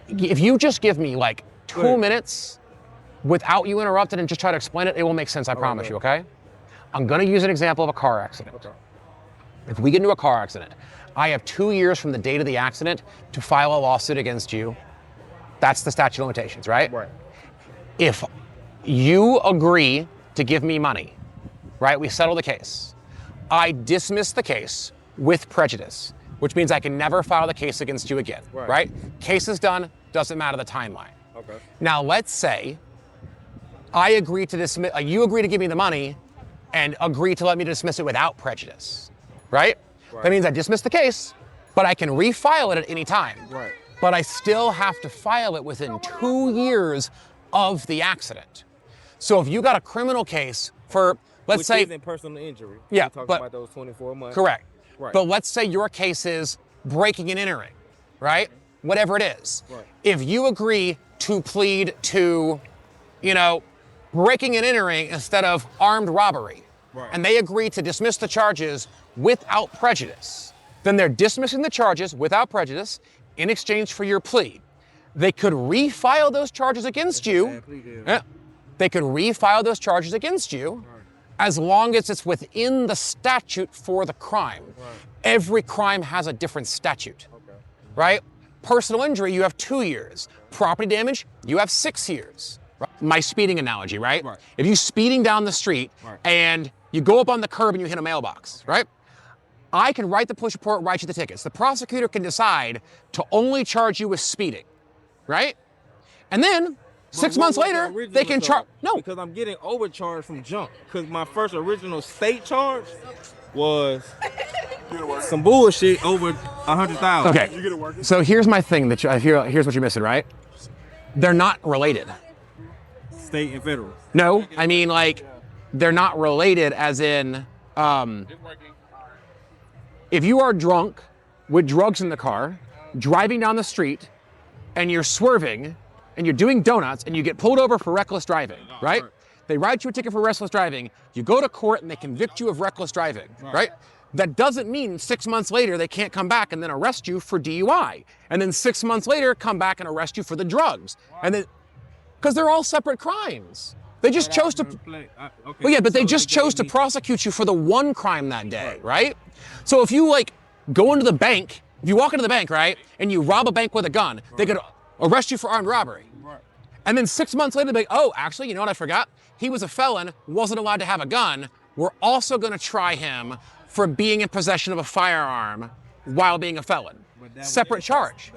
If you just give me like 2 minutes without you interrupting and just try to explain it, it will make sense, I promise you, okay? I'm gonna use an example of a car accident. Okay. If we get into a car accident, I have 2 years from the date of the accident to file a lawsuit against you. That's the statute of limitations, right? Right. If you agree to give me money, right, we settle the case. I dismiss the case with prejudice, which means I can never file the case against you again, right? Case is done, doesn't matter the timeline. Okay. Now let's say I agree to dismiss, you agree to give me the money and agree to let me dismiss it without prejudice, right? That means I dismiss the case, but I can refile it at any time. Right. But I still have to file it within 2 years of the accident. So if you got a criminal case for, let's say, isn't personal injury. Yeah, We're talking but about those 24 months. Correct. Right. But let's say your case is breaking and entering, right? Whatever it is. Right. If you agree to plead to, breaking and entering instead of armed robbery, and they agree to dismiss the charges without prejudice, then they're dismissing the charges without prejudice in exchange for your plea. They could refile those charges against you. They could refile those charges against you as long as it's within the statute for the crime. Every crime has a different statute, right? Personal injury, you have 2 years. Property damage, you have 6 years. My speeding analogy, right? If you're speeding down the street and you go up on the curb and you hit a mailbox, right? I can write the police report, write you the tickets. The prosecutor can decide to only charge you with speeding, right? And then 6 months later, they can charge. No, because I'm getting overcharged from junk. Because my first original state charge was some bullshit over 100,000. Okay. So here's my thing that here's what you're missing, right? They're not related. State and federal. No, I mean like they're not related as in if you are drunk with drugs in the car, driving down the street, and you're swerving, and you're doing donuts, and you get pulled over for reckless driving, right? They write you a ticket for reckless driving, you go to court and they convict you of reckless driving, right? That doesn't mean 6 months later they can't come back and then arrest you for DUI. And then 6 months later come back and arrest you for the drugs. And then, because they're all separate crimes. They just chose to, well, yeah, but they just chose to prosecute you for the one crime that day, right? So if you go into the bank, if you walk into the bank, right, and you rob a bank with a gun, they could arrest you for armed robbery. And then 6 months later, they're like, oh, actually, you know what I forgot? He was a felon, wasn't allowed to have a gun. We're also gonna try him for being in possession of a firearm while being a felon. Separate charge.